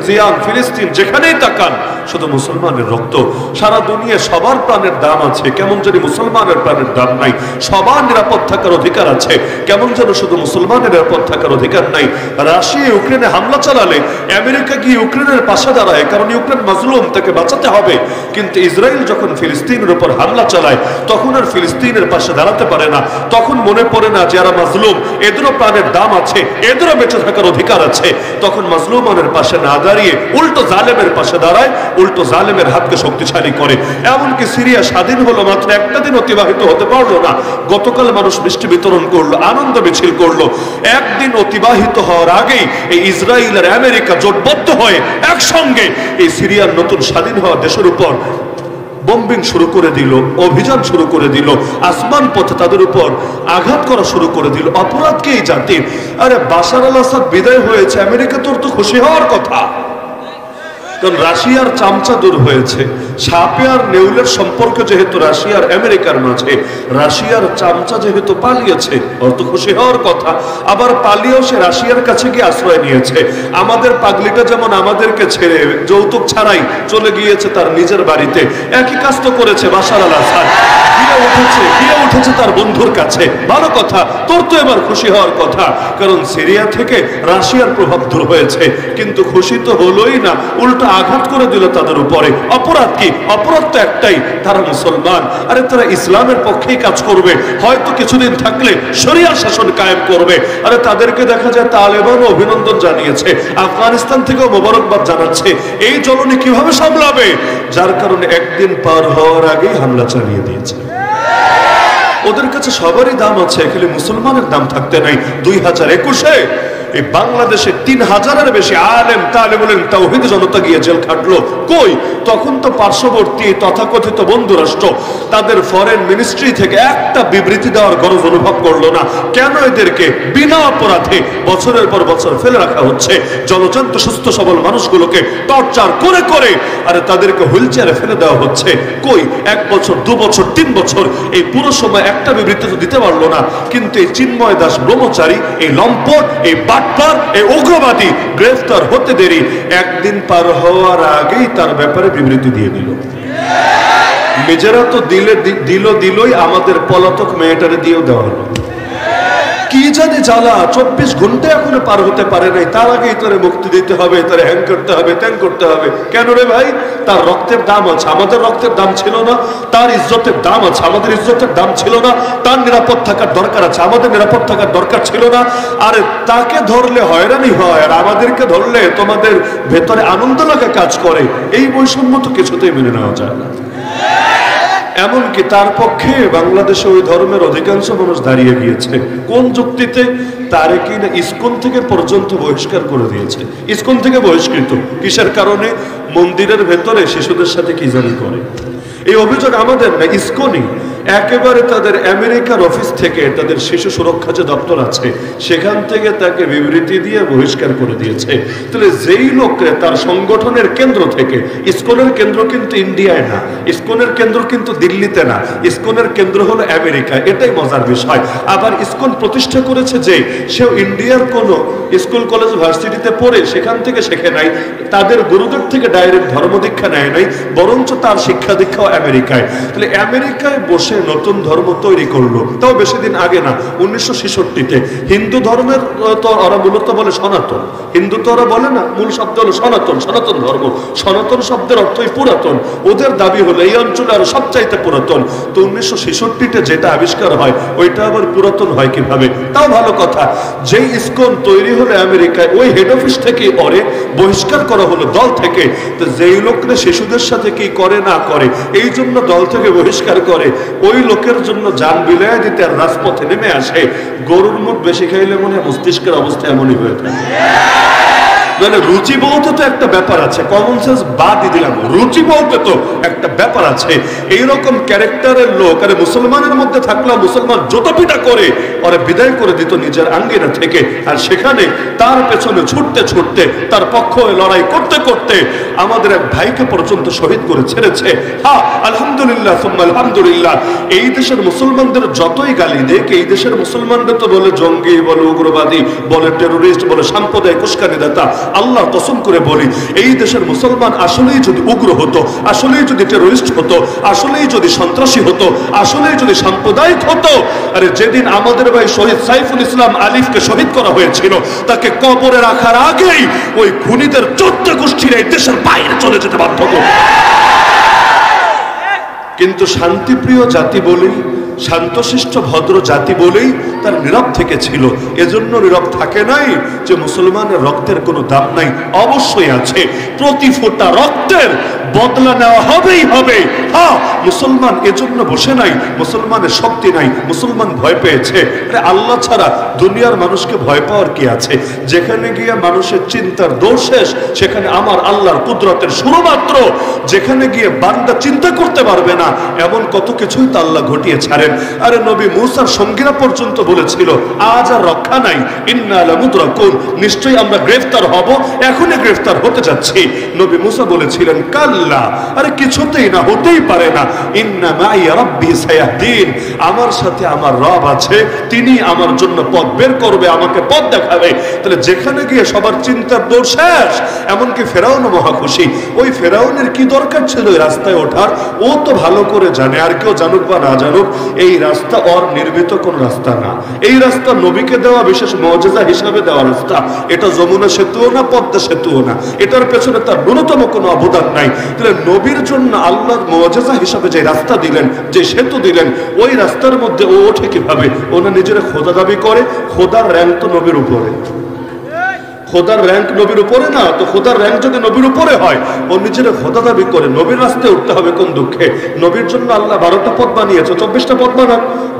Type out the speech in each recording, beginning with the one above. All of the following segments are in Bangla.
জিয়ান, ফিলিস্তিন, যেখানেই তাকান শুধু মুসলমানের রক্ত। সারা দুনিয়া সবার প্রাণের দাম আছে, কেমন জানি মুসলমানের প্রাণের দাম নাই। সবার নিরাপদ থাকার অধিকার আছে, কেমন যেন শুধু মুসলমানের নিরাপদ থাকার অধিকার নাই। রাশিয়া ইউক্রেনে হামলা চালালে আমেরিকা গিয়ে ইউক্রেনের পাশে দাঁড়ায়, কারণ ইউক্রেন মাজলুম, তাকে বাঁচাতে হবে। কিন্তু ইসরায়েল যখন ফিলিস্তিনের উপর হামলা চালায় তখন আর ফিলিস্তিনের পাশে দাঁড়াতে পারে না। তখন মনে পড়ে না যারা মাজলুম, এদেরও প্রাণের দাম আছে, এদেরও বেঁচে থাকার অধিকার আছে। তখন মাজলুমানের পাশে না দাঁড়িয়ে উল্টো জালেমের পাশে দাঁড়ায়, উল্টো জালেমের হাতকে শক্তিশালী করে। এমনকি সিরিয়া স্বাধীন হলো, মাত্র একটা দিন অতিবাহিত হতে পারলো না, গতকাল মানুষ মিষ্টি বিতরণ করলো, আনন্দ মিছিল করলো। একদিন অতিবাহিত হওয়ার আগেই এই ইসরায়েল আর আমেরিকা জোটবদ্ধ হয়ে একসঙ্গে এই সিরিয়ার নতুন স্বাধীন হওয়া দেশের উপর বম্বিং শুরু করে দিল, অভিযান শুরু করে দিল, আসমান পথে তাদের উপর আঘাত করা শুরু করে দিল। অপরাধ কি এই জাতির? আরে বাশার আল আসাদ বিদায় হয়েছে, আমেরিকা তোর তো খুশি হওয়ার কথা, কারণ রাশিয়ার চামচা দূর হয়েছে। সাপে আর নেউলের সম্পর্ক যেহেতু রাশিয়ার আমেরিকার মাঝে, রাশিয়ার চামচা যেহেতু পালিয়েছে, ওর তো খুশি হওয়ার কথা। আবার পালিয়েও সে রাশিয়ার কাছে গিয়ে আশ্রয় নিয়েছে। আমাদের পাগলিটা যেমন আমাদেরকে ছেড়ে যৌতুক ছাড়াই চলে গিয়েছে তার নিজের বাড়িতে, একই কাজ তো করেছে বাশার আল আসাদ, গিয়ে উঠেছে তার বন্ধুর কাছে। ভালো কথা, তোর তো এবার খুশি হওয়ার কথা, কারণ সিরিয়া থেকে রাশিয়ার প্রভাব দূর হয়েছে। কিন্তু খুশি তো হলোই না, উল্টো আঘাত করে দিল তাদের উপরে। অপরাধ কি? অপরাধ তো একটাই, তারা মুসলমান। আরে তারা ইসলামের পক্ষেই কাজ করবে, হয়তো কিছুদিন থাকলে শরিয়া শাসন কায়েম করবে। আরে তাদেরকে দেখা যায় তালেবানও অভিনন্দন জানিয়েছে, আফগানিস্তান থেকেও মোবারকবাদ জানাচ্ছে। এই জ্বলনি কিভাবে সামলাবে? যার কারণে একদিন পার হওয়ার আগেই হামলা চালিয়ে দিয়েছে। ওদের কাছে সবারই দাম আছে, খালি মুসলমানের দাম থাকতে নাই। 2021-এ এই বাংলাদেশে 3000-এর বেশি আলেম তালেবুল তাওহীদ জনতা গিয়ে জেল খাটলো। কই? তখন তো পার্শ্ববর্তী তথাকথিত বন্ধু রাষ্ট্র তাদের ফরেন মিনিস্ট্রি থেকে একটা বিবৃতি দেওয়ার গরজ অনুভব করলো না। কেন এদেরকে বিনা অপরাধে বছরের পর বছর ফেলে রাখা হচ্ছে? জলজন্ত সুস্থ সবল মানুষগুলোকে টর্চার করে করে আরে তাদেরকে হুইল চেয়ারে ফেলে দেওয়া হচ্ছে। কই? 1 বছর, 2 বছর, 3 বছর, এই পুরো সময় একটা বিবৃতি তো দিতে পারলো না। কিন্তু এই চিন্ময় দাস ব্রহ্মচারী, এই লম্পট, এই বাটপার, এই উগ্রবাদী গ্রেফতার হতে দেরি, একদিন পার হওয়ার আগেই তার ব্যাপারে বিবৃতি দিয়ে দিল। নিজেরা তো দিলই, আমাদের পলাতক মেয়েটারে দিয়েও দেওয়া হলো। কি জানে জ্বালা, 24 ঘন্টা এখনো পার হতে পারে নাই, তার আগেই তোরে মুক্তি দিতে হবে, তোরে হ্যাং করতে হবে, ত্যাং করতে হবে। কেন রে ভাই? তার রক্তের দাম আছে, আমাদের রক্তের দাম ছিল না। তার ইজ্জতের দাম আছে, আমাদের ইজ্জতের দাম ছিল না। তার নিরাপদ থাকার দরকার আছে, আমাদের নিরাপদ থাকার দরকার ছিল না। আরে তাকে ধরলে হয়রানি হয়, আর আমাদেরকে ধরলে তোমাদের ভেতরে আনন্দ লাগা কাজ করে। এই বৈষম্য তো কিছুতেই মেনে নেওয়া যায় না। এমনকি তার পক্ষে বাংলাদেশে ওই ধর্মের অধিকাংশ মানুষ দাঁড়িয়ে গিয়েছে। কোন যুক্তিতে? তারে কিনা ইসকন থেকে পর্যন্ত বহিষ্কার করে দিয়েছে। ইসকন থেকে বহিষ্কৃত কিসের কারণে? মন্দিরের ভেতরে শিশুদের সাথে কি জানি করে। এই অভিযোগ আমাদের না, ইসকনই। একেবারে তাদের আমেরিকার অফিস থেকে তাদের শিশু সুরক্ষা যে দপ্তর আছে সেখান থেকে তাকে বিবৃতি দিয়ে বহিষ্কার করে দিয়েছে। তাহলে যেই লোককে তার সংগঠনের কেন্দ্র থেকে, ইসকনের কেন্দ্র কিন্তু ইন্ডিয়ায় না, ইসকনের কেন্দ্র কিন্তু দিল্লিতে না, ইসকনের কেন্দ্র হলো আমেরিকা। এটাই মজার বিষয়। আবার ইসকন প্রতিষ্ঠা করেছে যে সেও ইন্ডিয়ার কোনো স্কুল কলেজ ভার্সিটিতে পড়ে সেখান থেকে শেখে নাই, তাদের গুরুদের থেকে ডাইরেক্ট ধর্ম দীক্ষা নেয় নাই, বরঞ্চ তার শিক্ষা দীক্ষাও আমেরিকায়। তাহলে আমেরিকায় বসে নতুন ধর্ম তৈরি করলো, তাও বেশি দিন আগে না, 1966-তে। হিন্দু ধর্মের তো ওরা মূলত বলে সনাতন, হিন্দু তো ওরা বলে না, মূল শব্দ হলো সনাতন, সনাতন ধর্ম। সনাতন শব্দের অর্থই পুরাতন। ওদের দাবি হলো এই অঞ্চলে আরো সবচাইতে পুরাতন। তো 1966-তে যেটা আবিষ্কার হয় ওইটা আবার পুরাতন হয় কিভাবে? তাও ভালো কথা। যেই ইসকন তৈরি হলো আমেরিকায়, ওই হেড অফিস থেকে ওরে বহিষ্কার করা হলো দল থেকে। তো যেই লোকরা শিশুদের সাথে কি করে না করে এই জন্য দল থেকে বহিষ্কার করে, ওই লোকের জন্য যান বিলায় দিতে আর রাজপথে নেমে আসে। গরুর মুখ বেশি খাইলে মনে হয় মস্তিষ্কের অবস্থা এমনই হয়ে থাকে। মানে রুচি বলতে তো একটা ব্যাপার আছে, কমন সেন্স বাদই দিলাম, রুচি বলতে তো একটা ব্যাপার আছে। এইরকম ক্যারেক্টারের লোক আরে মুসলমানের মধ্যে থাকলেও মুসলমান যত পিটা করে ওরা বিদায় করে দিত নিজের আঙ্গিনা থেকে। আর সেখানে তার পেছনে ছুটতে ছুটতে, তার পক্ষ লড়াই করতে করতে আমাদের এক ভাইকে পর্যন্ত শহীদ করে ছেড়েছে। হ্যাঁ, আলহামদুলিল্লাহ সুম্মা আলহামদুলিল্লাহ। এই দেশের মুসলমানদের যতই গালি দেখ, এই দেশের মুসলমানদের তো বলে জঙ্গি, বলে উগ্রবাদী, বলে টেরোরিস্ট, বলে সাম্প্রদায়িক উস্কানিদাতা। আল্লাহ কসম করে বলি, এই দেশের মুসলমান আসলেই যদি উগ্র হতো, আসলেই যদি টেরোরিস্ট হতো, আসলেই যদি সন্ত্রাসী হতো, আসলেই যদি সাম্প্রদায়িক হতো, আরে যেদিন আমাদের ভাই শহীদ সাইফুল ইসলাম আলিফকে শহীদ করা হয়েছিল, তাকে কবরে রাখার আগেই ওই খুনিদের 14 গোষ্ঠীর এই দেশের বাইরে চলে যেতে বাধ্য হতো। কিন্তু শান্তিপ্রিয় জাতি বলেই, শান্তশিষ্ট ভদ্র জাতি বলেই তার নীরব থেকে ছিল। এজন্য নীরব থাকে নাই যে মুসলমানের রক্তের কোনো দাম নাই, অবশ্যই আছে। প্রতি ফোঁটা রক্তের বদলা নেওয়া হবেই হবে। হ্যাঁ, মুসলমান এজন্য বসে নাই, মুসলমানের শক্তি নাই, মুসলমান ভয় পেয়েছে। আরে আল্লাহ ছাড়া দুনিয়ার মানুষকে ভয় পাওয়ার কি আছে? যেখানে গিয়ে মানুষের চিন্তার দৌড় শেষ, সেখানে আমার আল্লাহর কুদরতের শুরুমাত্র। যেখানে গিয়ে বান্দা চিন্তা করতে পারবে না, এমন কত কিছুই তা আল্লাহ ঘটিয়ে ছাড়েন। আরে নবী মুসার সঙ্গীরা পর্যন্ত বলেছিল, আজ আর রক্ষা নাই, ইন্না লামুদরাকুন, নিশ্চয়ই আমরা গ্রেফতার হব, এখনই গ্রেফতার হতে যাচ্ছি। নবী মুসা বলেছিলেন, কাল্লা, আরে কিছুতেই না, হতেই পারে না, ইন্না মাই রাব্বি সায়াহদিন, আমার সাথে আমার রব আছে, তিনি আমার জন্য পথ বের করবে, আমাকে পথ দেখাবে। তাহলে যেখানে গিয়ে সবার চিন্তার দৌড় শেষ, এমনকি ফেরাউনও মহা খুশি। ওই ফেরাউনের কি দরকার ছিল এই রাস্তায় ওঠার? ও তো ভালো করে জানে, আর কেউ জানুক বা না জানুক, এই রাস্তা ওর নির্মিত কোন রাস্তা না। এই রাস্তা নবীকে দেওয়া বিশেষ মুআজিজা হিসাবে দেওয়া রাস্তা। এটা যমুনা সেতুও না, পদ্মা সেতুও না, এটার পেছনে তার ন্যূনতম কোনো অবদান নাই। তাহলে নবীর জন্য আল্লাহ মুআজিজা হিসাবে যে রাস্তা দিলেন, যে সেতু দিলেন, ওই রাস্তার মধ্যে ও ওঠে কিভাবে? ওনা নিজের খোদা দাবি করে। খোদার র্যাঙ্ক তো নবীর উপরে, খোদার র্যাঙ্ক নবীর উপরে না। তো খোদার র্যাঙ্ক যদি নবীর উপরে হয়, ও নিজের খোদা দাবি করে। নবীর রাস্তায় উঠতে হবে কোন দুঃখে? নবীর জন্য আল্লাহ 12টা পথ বানিয়েছে, 24টা পথ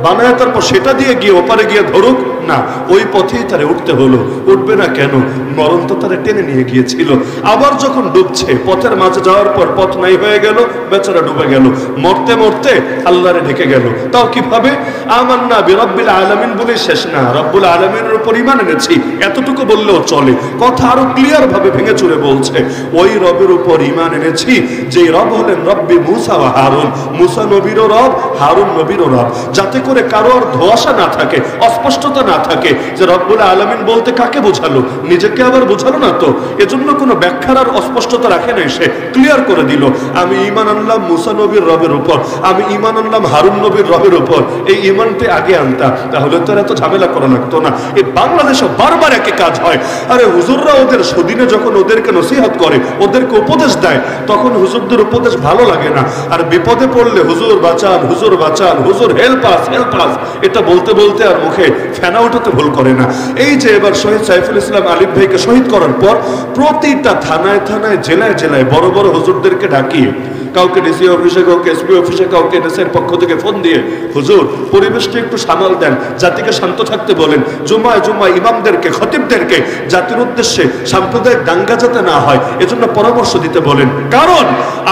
বানায় তারপর সেটা দিয়ে গিয়ে ওপারে গিয়ে ধরুক না, ওই পথেই তারে উঠতে হলো। উঠবে না কেন? মরণ তো তারা টেনে নিয়ে গিয়েছিল। আবার যখন ডুবছে, পথের মাঝে যাওয়ার পর পথ নাই হয়ে গেল, বেচারা ডুবে গেল, মরতে মরতে আল্লাহরে ঢেকে গেল। তাও কিভাবে? আমান্না বিরাব্বিল আলামিন বলে শেষ না, রব্বুল আলামিনের উপর ঈমান এনেছি, এতটুকু বললেও চলে। কথা আরো ক্লিয়ার ভাবে ভেঙে চুরে বলছে, ওই রবের উপর ঈমান এনেছি যে রব হলেন রব্বি মুসা ওয়া হারুন, মুসা নবীরও রব, হারুন নবীরও রব। যাতে করে কারো আর ধোঁয়াশা না থাকে, অস্পষ্টতা না থাকে যে রব্বুল আলামিন বলতে কাকে বোঝালো, নিজেকে আবার বোঝালো না তো। এজন্য কোনো ব্যাখ্যার আর অস্পষ্টতা রাখে নাই, সে ক্লিয়ার করে দিল, আমি ঈমান আনলাম মুসা নবীর রবের উপর, আমি ঈমান আনলাম হারুন নবীর রবের উপর। এই ঈমানটি আগে আনতা, তাহলে তো এত ঝামেলা করা লাগতো না। এই বাংলাদেশে বারবার একই কাজ হয়। আরে হুজুররা ওদের সদিনে যখন ওদেরকে নসিহত করে, ওদেরকে উপদেশ দেয়, তখন হুজুরদের উপদেশ ভালো লাগে না। আর বিপদে পড়লে হুজুর বাঁচান, হুজুর বাঁচান, হুজুর হেল্প আস, হেল্প আস, এটা বলতে বলতে আর মুখে ফেনা উঠাতে ভুল করে না। এই যে এবার শহীদ সাইফুল ইসলাম আলিফ ভাইকে শহীদ করার পর প্রতিটা থানায় থানায়, জেলায় জেলায় বড় বড় হুজুরদেরকে ডাকিয়ে, কাউকে ডিসি অফিসে, কাউকে এসপি অফিসে, কাউকে এনএসএর পক্ষ থেকে ফোন দিয়ে, হুজুর পরিবেশটা একটু সামাল দেন, জাতিকে শান্ত থাকতে বলেন, জুমায় জুমায় ইমামদেরকে, খতিবদেরকে জাতির উদ্দেশ্যে সাম্প্রদায়িক দাঙ্গা যাতে না হয় এজন্য পরামর্শ দিতে বলেন। কারণ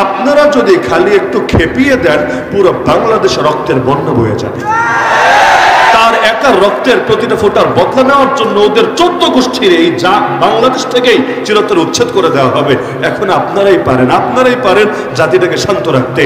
আপনারা যদি খালি একটু খেপিয়ে দেন, পুরো বাংলাদেশ রক্তের বন্যা বয়ে যাবে। তার একার রক্তের প্রতিটা ফোঁটার বদলা নেওয়ার জন্য ওদের 14 গোষ্ঠীর এই যা বাংলাদেশ থেকেই চিরতরে উচ্ছেদ করে দেওয়া হবে। এখন আপনারাই পারেন জাতিটাকে শান্ত রাখতে।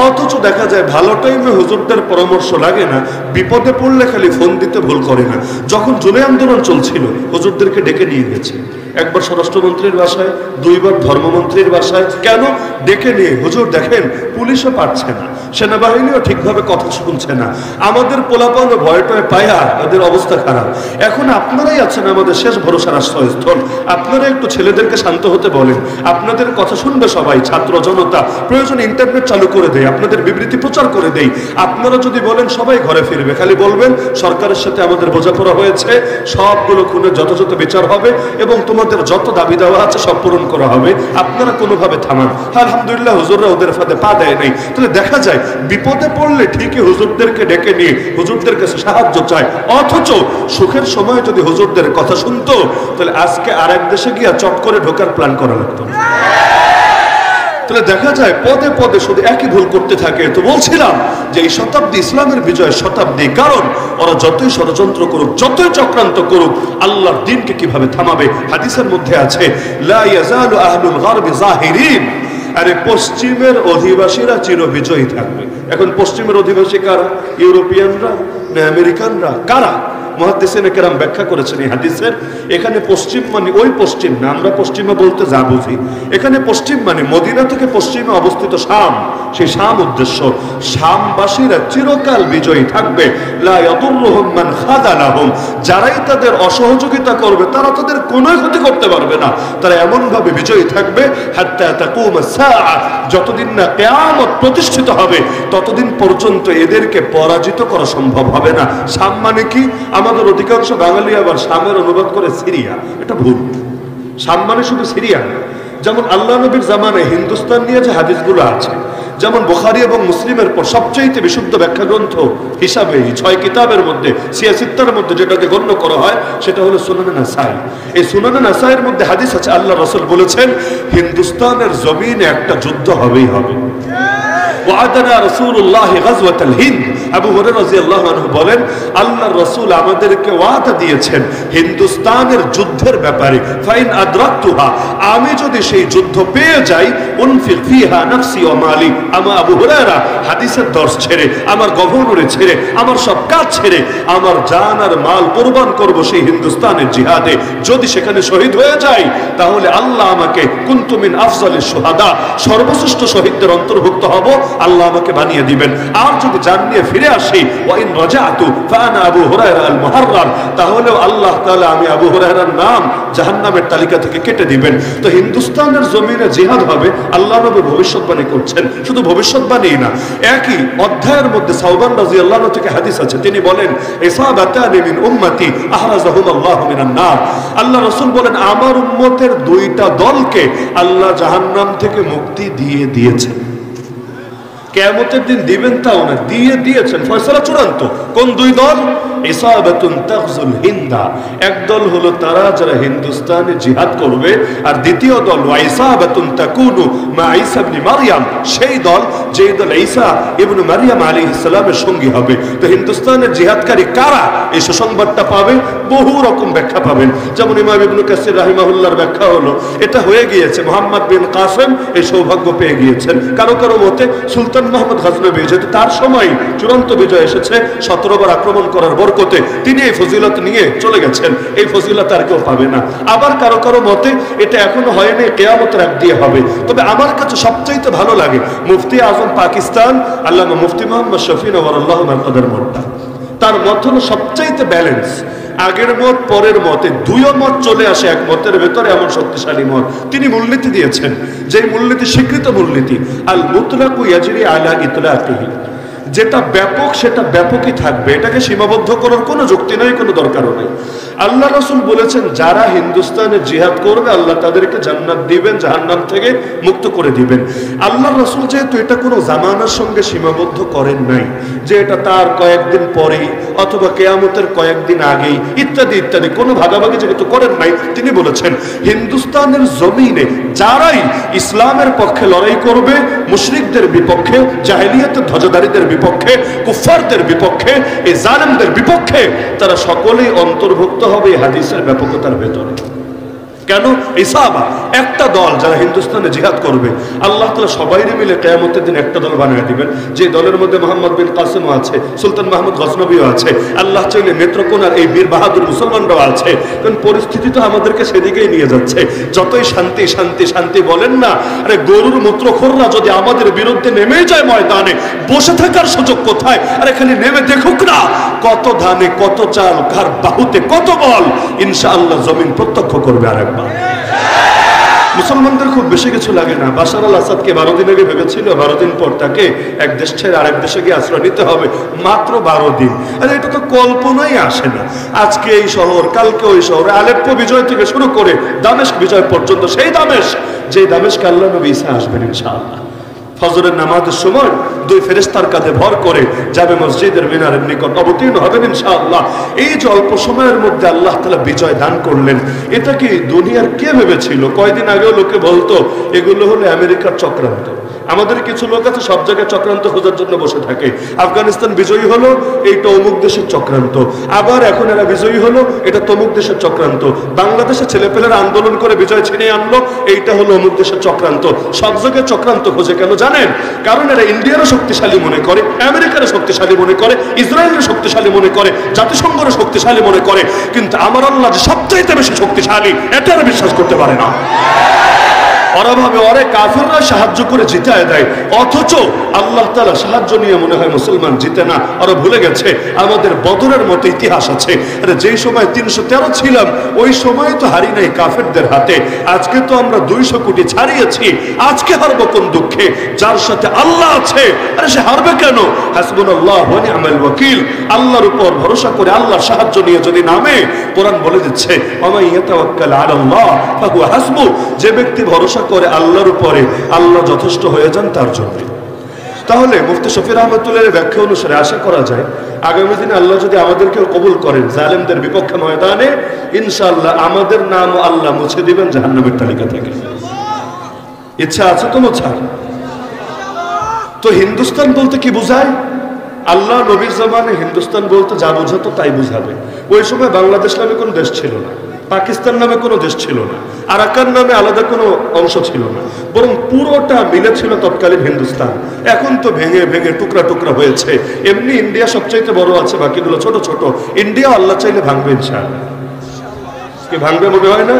অথচ দেখা যায় ভালো টাইমে হুজুরদের পরামর্শ লাগে না, বিপদে পড়লে খালি ফোন দিতে ভুল করে না। যখন জুলাই আন্দোলন চলছিল, হুজুরদেরকে ডেকে নিয়ে গেছে, একবার স্বরাষ্ট্রমন্ত্রীর বাসায়, দুইবার ধর্মমন্ত্রীর বাসায়। কেন? ডেকে নিয়ে, হুজুর দেখেন পুলিশও পারছে না, সেনাবাহিনীও ঠিকভাবে কথা শুনছে না, আমাদের পোলাপানো ভয় টয় পায়া ওদের অবস্থা খারাপ। এখন আপনারাই আছেন আমাদের শেষ ভরসার আশ্রয়স্থল, আপনারা একটু ছেলেদেরকে শান্ত হতে বলেন, আপনাদের কথা শুনবে সবাই, ছাত্র জনতা, প্রয়োজন ইন্টারনেট চালু করে দেয়, আপনাদের বিবৃতি প্রচার করে দেই। আপনারা যদি বলেন সবাই ঘরে ফিরবে, খালি বলবেন সরকারের সাথে আমাদের বোঝাপড়া হয়েছে, সবগুলো খুনের যথাযথ বিচার হবে এবং তোমাদের যত দাবি দেওয়া আছে সব পূরণ করা হবে, আপনারা কোনোভাবে থামান। আলহামদুলিল্লাহ হুজুররা ওদের ফাঁদে পা দেয় নাই। তাহলে দেখা যায় বিপদে পড়লে ঠিকই হুজুরদেরকে ডেকে নিয়ে হুজুরদের কাছে সাহায্য চায়, অথচ সুখের সময় যদি হুজুরদের কথা শুনতো, তাহলে আজকে আরেক দেশে গিয়া চট করে ঢোকার প্ল্যান করা লাগতো। তাহলে দেখা যায় পদে পদে শুধু একই ভুল করতে থাকে। তো বলছিলাম যে এই শতাব্দী ইসলামের বিজয় শতাব্দী, কারণ ওরা যতই ষড়যন্ত্র করুক, যতই চক্রান্ত করুক, আল্লাহর দ্বীনকে কিভাবে থামাবে? হাদিসের মধ্যে আছে, লা ইয়াজালু আহলুল গারবি জাহিরিন, আরে পশ্চিমের অধিবাসীরা চির বিজয়ী থাকবে। এখন পশ্চিমের অধিবাসী কারা? ইউরোপিয়ানরা না আমেরিকানরা? কারা? মুহাদ্দিসিনে কেরাম ব্যাখ্যা করেছেন এই হাদিসের। এখানে পশ্চিম মানে ওই পশ্চিম না, আমরা পশ্চিমে বলতে যা বুঝি, এখানে পশ্চিম মানে মদিনা থেকে পশ্চিমে অবস্থিত শাম, সেই শাম উদ্দেশ্য। শামবাসীরা চিরকাল বিজয়ী থাকবে, লা ইয়াদুররুহুম মান খাযালাহুম, যারাই তাদের অসহযোগিতা করবে তারা তাদের কোনো ক্ষতি করতে পারবে না, তারা এমন ভাবে বিজয়ী থাকবে হাত্তা তাকুম আস-সাআ, যতদিন না কিয়ামত প্রতিষ্ঠিত হবে ততদিন পর্যন্ত এদেরকে পরাজিত করা সম্ভব হবে না। শাম মানে কি? আমাদের অধিকাংশ বাঙালি আবার শামের অনুবাদ করে সিরিয়া, এটা ভুল। শাম মানে শুধু সিরিয়া না। যেমন আল্লাহ নবীর জামানায় হিন্দুস্তান নিয়ে যে হাদিসগুলো আছে, যেমন বুখারী এবং মুসলিমের পর সবচেয়ে বিশুদ্ধ ব্যাখ্যা গ্রন্থ হিসাবে 6 কিতাবের মধ্যে, সিয়াসিত্তার মধ্যে যেটাকে গণ্য করা হয় সেটা হলো সুনানে নাসাই। এই সুনানে নাসাইয়ের মধ্যে হাদিস আছে, আল্লাহ রাসূল বলেছেন হিন্দুস্তানের জমিনে একটা যুদ্ধ হবেই হবে। ওয়াদানা রাসূলুল্লাহ গাজওয়াতাল হিন্দ, আবু হুরায়রা রাদিয়াল্লাহু আনহু বলেন আল্লাহর রাসূল আমাদেরকে ওয়াদা দিয়েছেন হিন্দুস্তানের যুদ্ধের ব্যাপারে। ফাইন আদরাকতুহা, আমি যদি সেই যুদ্ধ পেয়ে যাই, উনফিক ফিহা নাফসি ওয়া মালি, আমার আবু হুরায়রা হাদিসের দর্শ ছেড়ে, আমার গভর্নরে ছেড়ে, আমার সব কাজ ছেড়ে আমার জান আর মাল কুরবান করব সেই হিন্দুস্তানের জিহাদে। যদি সেখানে শহীদ হয়ে যাই তাহলে আল্লাহ আমাকে কুনতু মিন আফজালিশ শুহাদা, সর্বশ্রেষ্ঠ শহীদদের অন্তর্ভুক্ত হব, আল্লাহ আমাকে বানিয়ে দিবেন। আর যদি জান নিয়ে ফিরে আসি, ওয়া ইন রাজাতু ফানা আবু হুরায়রা আল মুহাররার, তাহলেও আল্লাহ তাআলা আমি আবু হুরায়রার নাম জাহান্নামের তালিকা থেকে কেটে দিবেন। তো হিন্দুস্তানের জমিনে জিহাদ হবে, আল্লাহ নবী ভবিষ্যৎবাণী করছেন। শুধু ভবিষ্যৎবাণী না, একই অধ্যায়ের মধ্যে সাওবান রাদিয়াল্লাহু আনহু থেকে হাদিস আছে, তিনি বলেন ইসাবাতানি মিন উম্মতি আহরাজাহুম আল্লাহু মিনান নার, আল্লাহ রাসূল বলেন আমার উম্মতের দুইটা দলকে আল্লাহ জাহান্নাম থেকে মুক্তি দিয়ে দিয়েছেন। কিয়ামতের দিন দিবেন তাও না, দিয়ে দিয়েছেন, ফয়সালা চূড়ান্ত। কোন দুই দল? ইসাবাতুন তাগজুল হিন্দা, এক দল হলো তারা যারা হিন্দুস্তানে জিহাদ করবে, আর দ্বিতীয় দল ওয়া ইসাবাতুন তাকুনু মা ঈসা ইবনে মারইয়াম, সেই দল যেই দল ঈসা ইবনে মারইয়াম আলাইহিস সালামের সঙ্গী হবে। তো হিন্দুস্তানের জিহাদকারী কারা এই সুসংবাদটা পাবে? বহু রকম ব্যাখ্যা পাবেন। যেমন ইমাম ইবনে কাসির রাহিমাহুল্লাহর ব্যাখ্যা হলো এটা হয়ে গিয়েছে মুহাম্মদ বিন কাসেম এই সৌভাগ্য পেয়ে গিয়েছেন। কারো কারো মতে সুলতান মাহমুদ গজনবী, যেহেতু তার সময় চূড়ান্ত বিজয় এসেছে 17 বার আক্রমণ করার বরকতে, তিনি এই ফজিলত নিয়ে চলে গেছেন, এই ফজিলত আর কেউ পাবে না। আবার কারো কারো মতে এটা এখনো হয়নি, কিয়ামতের আগ দিয়ে হবে। তবে আমার কাছে সবচাইতে ভালো লাগে মুফতি আজম পাকিস্তান আল্লামা মুফতি মুহাম্মদ শফি নওয়ারাল্লাহু মারকাদের মতটা, তার মত হলো সবচাইতে ব্যালেন্স। আগের মত পরের মতে দুইও মত চলে আসে এক মতের ভেতরে, এমন শক্তিশালী মত। তিনি মূলনীতি দিয়েছেন, যে মূলনীতি স্বীকৃত মূলনীতি, আল মুতলাকু ইয়াজরি আলা ইতলাকিহি, যেটা ব্যাপক সেটা ব্যাপকই থাকবে, এটাকে সীমাবদ্ধ করার কোনো যুক্তি নেই, কোনো দরকারও নেই। আল্লাহ রাসূল বলেছেন যারা হিন্দুস্তানে জিহাদ করবে আল্লাহ তাদেরকে জান্নাত দিবেন, জাহান্নাম থেকে মুক্ত করে দিবেন। আল্লাহ রাসূল যেহেতু এটা কোনো জামানার সঙ্গে সীমাবদ্ধ করেন নাই, যে এটা তার কয়েকদিন পরেই অথবা কিয়ামতের কয়েকদিন আগেই ইত্যাদি ইত্যাদি, কোনো ভাগাভাগি যেহেতু করেন নাই, তিনি বলেছেন হিন্দুস্তানের জমিনে যারাই ইসলামের পক্ষে লড়াই করবে, মুশরিকদের বিপক্ষে, জাহেলিয়াতের ধ্বজাধারীদের বিপক্ষে, কুফফারদের বিপক্ষে, এই জালেমদের বিপক্ষে, তারা সকলেই অন্তর্ভুক্ত হবে এই হাদিসের ব্যাপকতার ভেতরে। কেন? ইসাবা একটা দল যারা হিন্দুস্তানে জিহাদ করবে, আল্লাহ তাআলা সবাইরে মিলে কিয়ামতের দিন একটা দল বানিয়ে দিবেন, যে দলের মধ্যে মুহাম্মদ বিন কাসেমও আছে, সুলতান মাহমুদ গজনবীও আছে, আল্লাহ চাইলে নেত্রকোনার এই বীর বাহাদুর মুসলমানরাও আছে। কারণ পরিস্থিতি তো আমাদেরকে সেদিকেই নিয়ে যাচ্ছে। যতই শান্তি শান্তি শান্তি বলেন না, আরে গরুর মূত্রখোররা যদি আমাদের বিরুদ্ধে নেমে যায় ময়দানে, বসে থাকার সুযোগ কোথায়? আরে খালি নেমে দেখুক না কত ধানে কত চাল, কার বাহুতে কত বল, ইনশাআল্লাহ জমিন প্রত্যক্ষ করবে আরেকবার। মুসলমানদের খুব বেশি কিছু লাগে না। বাশার আল আসাদকে 12 দিন আগে ভেবেছিল 12 দিন পর তাকে এক দেশ ছেড়ে আরেক দেশে গিয়ে আশ্রয় নিতে হবে, মাত্র 12 দিন। আরে এটা তো কল্পনাই আসে না। আজকে এই শহর, কালকে ওই শহর, আলেপ্পো বিজয় থেকে শুরু করে দামেস্ক বিজয় পর্যন্ত, সেই দামেস্ক যে দামেস্কে আল্লাহ নবী ঈসা আসবেন ইনশাআল্লাহ। ফজরের নামাজের সময় দুই ফেরেশতার কাঁধে ভর করে যাবে মসজিদের মিনারের নিকট, অবতীর্ণ হবেন ইনশাআল্লাহ। এই যে অল্প সময়ের মধ্যে আল্লাহ তাআলা বিজয় দান করলেন, এটা কি দুনিয়ার কে ভেবেছিল? কয়দিন আগেও লোকে বলতো এগুলো হলো আমেরিকার চক্রান্ত। আমাদের কিছু লোক আছে সব জায়গায় চক্রান্ত খোঁজার জন্য বসে থাকে। আফগানিস্তান বিজয়ী হলো, এইটা অমুক দেশের চক্রান্ত। আবার এখন এরা বিজয়ী হলো, এটা তমুক দেশের চক্রান্ত। বাংলাদেশে ছেলেপেলেরা আন্দোলন করে বিজয় ছিনিয়ে আনলো, এইটা হলো অমুক দেশের চক্রান্ত। সব জায়গায় চক্রান্ত খোঁজে কেন জানেন? জানেন? কারণ এরা ইন্ডিয়ারও শক্তিশালী মনে করে, আমেরিকারও শক্তিশালী মনে করে, ইসরায়েলের শক্তিশালী মনে করে, জাতিসংঘের শক্তিশালী মনে করে, কিন্তু আমার আল্লাহ যে সবচাইতে বেশি শক্তিশালী এটা এরা বিশ্বাস করতে পারে না। ওরা ভাবে ওরে কাফেররা সাহায্য করে জিতায় দেয়, অথচ আল্লাহ তাআলা সাহায্য নিয়ে মনে হয় মুসলমান জিতে না। ওরা ভুলে গেছে আমাদের বদরের মতো ইতিহাস আছে। আরে যেই সময় 313 ছিলাম ওই সময় তো হারি নাই কাফেরদের হাতে, আজকে তো আমরা 200 কোটি ছাড়িয়েছি, আজকে হারবো কোন দুঃখে? যার সাথে আল্লাহ আছে আরে সে হারবে কেন? হাসবুনাল্লাহু ওয়া নি'মাল ওয়াকিল, আল্লাহর উপর ভরসা করে আল্লাহর সাহায্য নিয়ে যদি নামে, কোরআন বলে দিচ্ছে ওয়ামান ইয়াতাওয়াক্কাল আলাল্লাহ ফাহুয়া হাসবু, যে ব্যক্তি ভরসা করে আল্লাহর উপরে আল্লাহ যথেষ্ট হয়ে যান তার জন্য। তাহলে মুফতি শফি রহমতুল্লাহের ব্যাখ্যা অনুসারে আশা করা যায় আগামী দিনে আল্লাহ যদি আমাদেরকেও কবুল করেন জালেমদের বিপক্ষে ময়দানে, ইনশাআল্লাহ আমাদের নাম আল্লাহ মুছে দিবেন জাহান্নামের তালিকা থেকে। ইচ্ছা আছে তো মোছার? তো হিন্দুস্তান বলতে কি বোঝায়? আল্লাহ নবীর জামানে হিন্দুস্তান বলতে যা বোঝাতো তাই বুঝাবে। ওই সময় বাংলাদেশ নামে কোনো দেশ ছিল না, পাকিস্তান নামে কোনো দেশ ছিল না, আরাকান নামে আলাদা কোনো অংশ ছিল না, বরং পুরোটা মিলে ছিল তৎকালীন হিন্দুস্তান। এখন তো ভেঙে ভেঙে টুকরা টুকরা হয়েছে। এমনি ইন্ডিয়া সবচাইতে বড় আছে, বাকিগুলো ছোট ছোট। ইন্ডিয়া আল্লাহ চাইলে ভাঙবে ইনশাআল্লাহ। কি ভাঙবে মনে হয় না?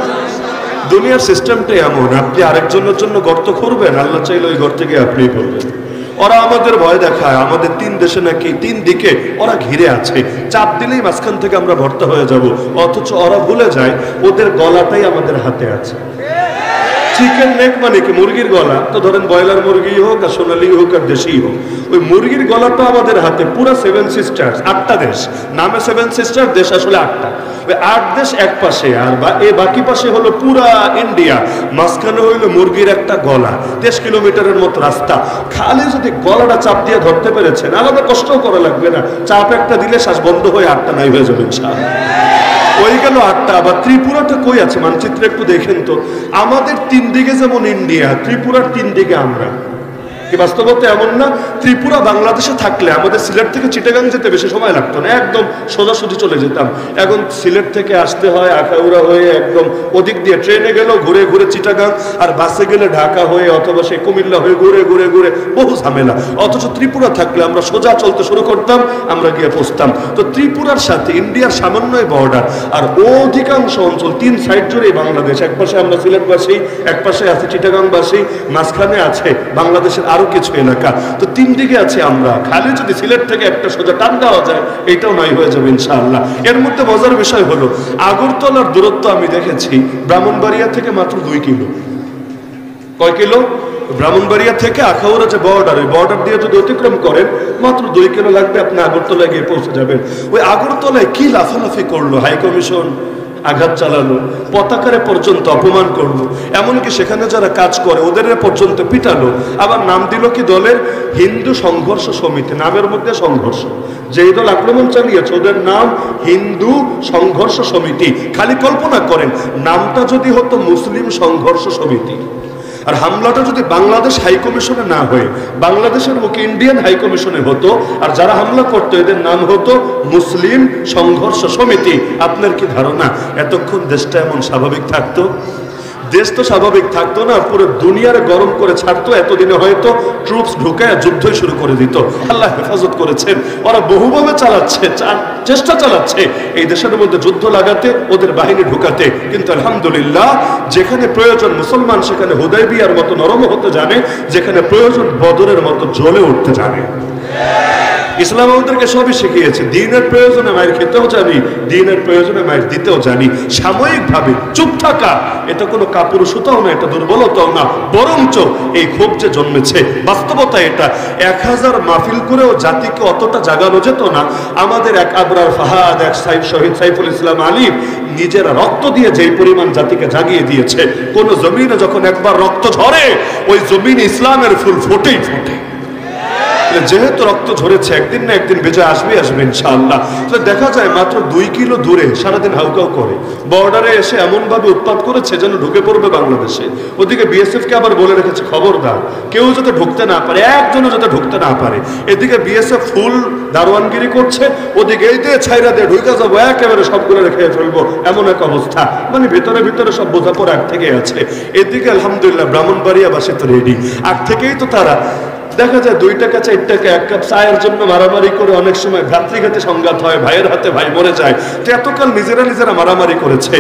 দুনিয়ার সিস্টেমটাই এমন, আপনি আরেকজনের জন্য গর্ত করবেন, আল্লাহ চাইলে ওই গর্তে গিয়ে আপনি করবেন। ওরা আমাদের ভয় দেখায়, আমাদের 3 দেশে নাকি 3 দিকে ওরা ঘিরে আছে, চাপ দিলেই মাঝখান থেকে আমরা ভর্তা হয়ে যাব, অথচ ওরা ভুলে যায় ওদের গলাটাই আমাদের হাতে আছে। চিকেন নেক মানে কি? মুরগির গলা। তো ধরেন ব্রয়লার মুরগি হোক আর সোনালি হোক আর দেশি হোক, ওই মুরগির গলাটা আমাদের হাতে। পুরো 7 সিস্টার্স, 8টা দেশ, নামে 7 সিস্টার, দেশ আসলে 8টা। ওই 8 দেশ এক পাশে, আর বাকি পাশে হলো পুরা ইন্ডিয়া, মাঝখানে হইলো মুরগির একটা গলা, 30 কিলোমিটারের মতো রাস্তা। খালি যদি গলাটা চাপ দিয়ে ধরতে পেরেছেন, আলাদা কষ্টও করা লাগবে না, চাপ একটা দিলে শ্বাস বন্ধ হয়ে 8টা নাই হয়ে যাবে ইনশাআল্লাহ। ওই গেল 8টা। আবার ত্রিপুরাটা কই আছে মানচিত্রে একটু দেখেন তো। আমাদের 3 দিকে যেমন ইন্ডিয়া, ত্রিপুরার 3 দিকে আমরা। কি বাস্তবতা এমন না? ত্রিপুরা বাংলাদেশে থাকলে আমাদের সিলেট থেকে চিটাগাং যেতে বেশি সময় লাগতো না, একদম সোজাসুজি চলে যেতাম। এখন সিলেট থেকে আসতে হয় আখাউড়া হয়ে, একদম ওদিক দিয়ে ট্রেনে গেল ঘুরে ঘুরে চিটাগাং, আর বাসে গেলে ঢাকা হয়ে অথবা সেই কুমিল্লা হয়ে ঘুরে ঘুরে ঘুরে বহু ঝামেলা। অথচ ত্রিপুরা থাকলে আমরা সোজা চলতে শুরু করতাম, আমরা গিয়ে পৌঁছতাম। তো ত্রিপুরার সাথে ইন্ডিয়ার সামান্যই বর্ডার, আর অধিকাংশ অঞ্চল 3 সাইড জুড়েই বাংলাদেশ। এক পাশে আমরা সিলেটবাসী, এক পাশে আছে চিটাগাংবাসী, মাঝখানে আছে বাংলাদেশের আরো কিছু এলাকা। তো 3 দিকে আছে আমরা। খালি যদি সিলেট থেকে একটা সোজা টান দেওয়া যায়, এটাও নাই হয়ে যাবে ইনশাআল্লাহ। এর মধ্যে মজার বিষয় হলো আগরতলার দূরত্ব আমি দেখেছি ব্রাহ্মণবাড়িয়া থেকে মাত্র 2 কিলো। কয় কিলো? ব্রাহ্মণবাড়িয়া থেকে আখাউড়া যে বর্ডার, ওই বর্ডার দিয়ে যদি অতিক্রম করেন মাত্র 2 কিলো লাগবে, আপনি আগরতলায় গিয়ে পৌঁছে যাবেন। ওই আগরতলায় কি লাফালাফি করলো হাই কমিশন, আঘাত চালালো, পতাকারে পর্যন্ত অপমান করলো, এমনকি সেখানে যারা কাজ করে ওদের পর্যন্ত পিটালো। আবার নাম দিল কি দলের? হিন্দু সংঘর্ষ সমিতি। নামের মধ্যে সংঘর্ষ। যেই দল আক্রমণ চালিয়েছে ওদের নাম হিন্দু সংঘর্ষ সমিতি। খালি কল্পনা করেন, নামটা যদি হতো মুসলিম সংঘর্ষ সমিতি, আর হামলাটা যদি বাংলাদেশ হাইকমিশনে না হয়ে বাংলাদেশের মুখে ইন্ডিয়ান হাইকমিশনে হতো, আর যারা হামলা করতো এদের নাম হতো মুসলিম সংঘর্ষ সমিতি, আপনার কি ধারণা এতক্ষণ দেশটা এমন স্বাভাবিক থাকতো? দেশ তো স্বাভাবিক থাকতো না, পুরো দুনিয়ার গরম করে ছাড়তো। এতদিনে হয়তো ট্রুপস ঢুকায় যুদ্ধই শুরু করে দিত। আল্লাহ হেফাজত করেছেন, ওরা বহুভাবে চালাচ্ছে, চেষ্টা চালাচ্ছে এই দেশের মধ্যে যুদ্ধ লাগাতে, ওদের বাহিনী ঢুকাতে। কিন্তু আলহামদুলিল্লাহ যেখানে প্রয়োজন মুসলমান সেখানে হুদায়বিয়ার মতো নরম হতে জানে, যেখানে প্রয়োজন বদরের মতো জ্বলে উঠতে জানে। ইসলাম আমাদেরকে সবই শিখিয়েছে। দিনের প্রয়োজনে মায়ের খেতেও জানি, দিনের প্রয়োজনে মায়ের দিতেও জানি। সাময়িকভাবে চুপ থাকা এটা কোনো কাপুরুষতাও না, এটা দুর্বলতাও না, বরঞ্চ এই ক্ষোভ যে জন্মেছে বাস্তবতা এটা। 1000 মাহফিল করেও জাতিকে অতটা জাগানো যেত না। আমাদের এক আবরার ফাহাদ, এক শহীদ সাইফুল ইসলাম আলিফ নিজের রক্ত দিয়ে যেই পরিমাণ জাতিকে জাগিয়ে দিয়েছে, কোন জমিনে যখন একবার রক্ত ঝরে ওই জমিনে ইসলামের ফুল ফোটেই ফোটে। যেহেতু রক্ত ঝরেছে, একদিন না একদিন বেঁচে আসবে ইনশাআল্লাহ। দেখা যায় মাত্র 2 কিলো দূরে সারাদিন হাউকাউ করে বর্ডারে এসে এমন ভাবে উৎপাত করেছে যেন ঢুকে পড়বে বাংলাদেশে। ওদিকে বিএসএফ কে আবার বলে রেখেছে খবরদার কেউ যাতে ঢুকতে না পারে, একজনও যাতে ঢুকতে না পারে। এদিকে বিএসএফ ফুল দারোয়ানগিরি করছে, ওদিকে এই দিয়ে ছাইরা দিয়ে ঢুকে যাবো একেবারে সবগুলো রেখে ফেলবো, এমন এক অবস্থা। মানে ভিতরে ভিতরে সব বোঝাপড়া আগ থেকে আছে। এদিকে আলহামদুলিল্লাহ ব্রাহ্মণবাড়িয়াবাসী তো রেডি, আগ থেকেই তো তারা দেখা যায় 2 টাকা 4 টাকা 1 কাপ চায়ের জন্য মারামারি করে অনেক সময় ভ্রাতৃঘাতে সংঘাত হয়, ভাইয়ের হাতে ভাই মরে যায়। তো এতকাল নিজেরা নিজেরা মারামারি করেছে,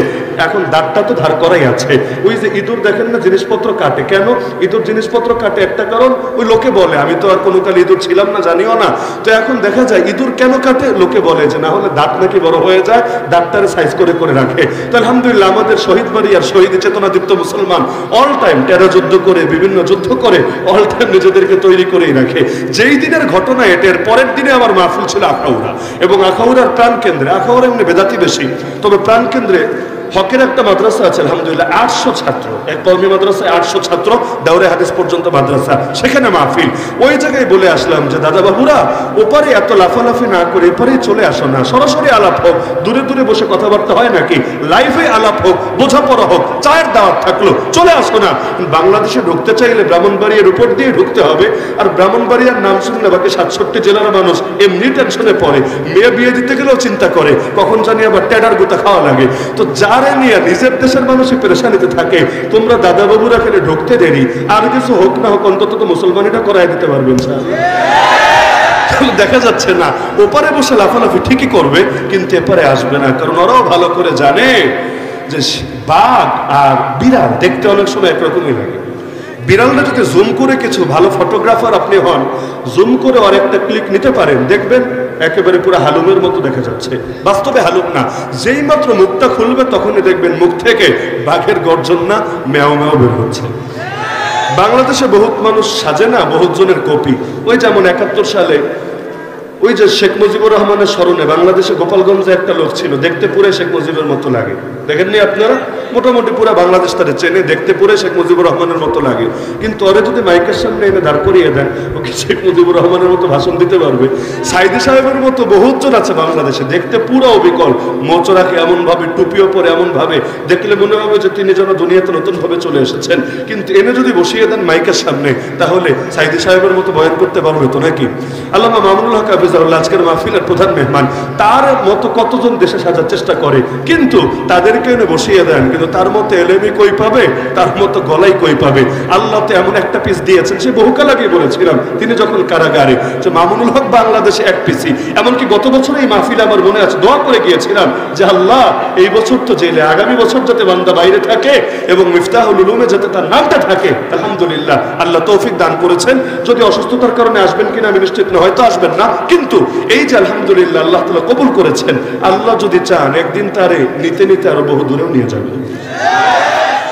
এখন দাঁতটা তো ধার করাই আছে। ওই যে ইঁদুর দেখেন না জিনিসপত্র কাটে, কেন ইঁদুর জিনিসপত্র কাটে? একটা কারণ, ওই লোকে বলে, আমি তো আর কোনো কাল ইঁদুর ছিলাম না, জানিও না। তো এখন দেখা যায় ইঁদুর কেন কাটে? লোকে বলে যে না হলে দাঁত নাকি বড় হয়ে যায়, দাঁতটারে সাইজ করে করে রাখে। তো আলহামদুলিল্লাহ আমাদের শহীদ বাড়ি আর শহীদ চেতনাদীপ্ত মুসলমান অল টাইম টেরো যুদ্ধ করে, বিভিন্ন যুদ্ধ করে অল টাইম নিজেদেরকে তৈরি করেই রাখে। যেই দিনের ঘটনা এটার পরের দিনে আমার মাহফিল ছিল আখাউড়া, এবং আখাউড়ার প্রাণ কেন্দ্রে, আখাউড়া এমনি বেদাতি বেশি, তবে প্রাণ কেন্দ্রে হকের একটা মাদ্রাসা আছে আলহামদুলিল্লাহ, 800 ছাত্র, এক কওমি মাদ্রাসায় 800 ছাত্র, দাওরে হাদিস পর্যন্ত মাদ্রাসা, সেখানে মাহফিল। ওই জায়গায় বলে আসলাম যে দাদা বাবুরা ওপারে এত লাফালাফি না করে এপারেই চলে আসো না, সরাসরি আলাপ হোক, দূরে দূরে বসে কথাবার্তা হয় নাকি, লাইভে আলাপ হোক, বোঝাপড়া হোক, চায়ের দাওয়াত থাকলো, চলে আসো না। বাংলাদেশে ঢুকতে চাইলে ব্রাহ্মণবাড়িয়ার উপর দিয়ে ঢুকতে হবে, আর ব্রাহ্মণবাড়িয়ার নাম শুনলে বাকি 67 জেলার মানুষ এমনি টেনশনে পড়ে, মেয়ে বিয়ে দিতে গেলেও চিন্তা করে কখন জানি আবার টেডার গোতা খাওয়া লাগে। তো যারে নিয়ে নিজের দেশের মানুষই পেরেশানিতে থাকে, তোমরা দাদা বাবুরা এখানে ঢুকতে দেরি, আর কিছু হোক না হোক অন্তত তো মুসলমানিটা করাই দিতে পারবেন। দেখা যাচ্ছে না ওপারে বসে লাফালাফি ঠিকই করবে, কিন্তু এপারে আসবে না, কারণ ওরাও ভালো করে জানে যে বাঘ আর বিড়াল দেখতে অনেক সময় একরকমই লাগে। বিড়ালটা যদি জুম করে কিছু ভালো ফটোগ্রাফার আপনি হন, জুম করে আর একটা ক্লিক নিতে পারেন, দেখবেন একেবারে পুরো হালুমের মতো দেখা যাচ্ছে, বাস্তবে হালুম না। যেই মাত্র মুখটা খুলবে তখনই দেখবেন মুখ থেকে বাঘের গর্জন না ম্যাও ম্যাও বের হচ্ছে। বাংলাদেশে বহুত মানুষ সাজে না, বহুত জনের কপি। ওই যেমন 71 সালে ওই যে শেখ মুজিবুর রহমানের স্মরণে বাংলাদেশে গোপালগঞ্জে একটা লোক ছিল, দেখতে পুরো শেখ মুজিবের মতো লাগে, দেখেননি আপনারা? মোটামুটি পুরো বাংলাদেশ তারা চেনে, দেখতে পুরো শেখ মুজিবুর রহমানের মতো লাগে, কিন্তু ওরে যদি মাইকের সামনে এনে দাঁড় করিয়ে দেন, ওকে শেখ মুজিবুর রহমানের মতো ভাষণ দিতে পারবে? সাইদি সাহেবের মতো বহুজন আছে বাংলাদেশে, দেখতে পুরো অবিকল, মোচো রাখে এমন ভাবে, টুপিও পরে এমন ভাবে, দেখলে মনে হবে যে তিনি যেন দুনিয়াতে নতুন ভাবে চলে এসেছেন। কিন্তু এনে যদি বসিয়ে দেন মাইকের সামনে, তাহলে সাইদি সাহেবের মতো বয়ান করতে পারবে তো নাকি? আল্লামা মামুনুল হক হাফিজাহুল্লাহ আজকের মাহফিলের প্রধান মেহমান, তার মতো কতজন দেশে সাজার চেষ্টা করে, কিন্তু তাদেরকে এনে বসিয়ে দেন, কিন্তু তার মতো এলেমি কই পাবে, তার মতো গলাই কই পাবে? আল্লাহ তো এমন একটা পিস দিয়েছেন, সে বহুকাল আগে বলেছিলাম তিনি যখন কারাগারে, যে মামুনুল হক বাংলাদেশে এক পিসি। এমনকি গত বছর এই মাহফিলে আমার মনে আছে দোয়া করে গিয়েছিলাম যে আল্লাহ এই বছর তো জেলে, আগামী বছর যাতে বান্দা বাইরে থাকে এবং মিফতাহুল উলুমে যাতে তার নামটা থাকে। আলহামদুলিল্লাহ আল্লাহ তৌফিক দান করেছেন। যদি অসুস্থতার কারণে আসবেন কিনা আমি নিশ্চিত না, হয়তো আসবেন না, কিন্তু এই যে আলহামদুলিল্লাহ আল্লাহ তাআলা কবুল করেছেন, আল্লাহ যদি চান একদিন তারে নিতে নিতে আরো বহু দূরেও নিয়ে যাবেন।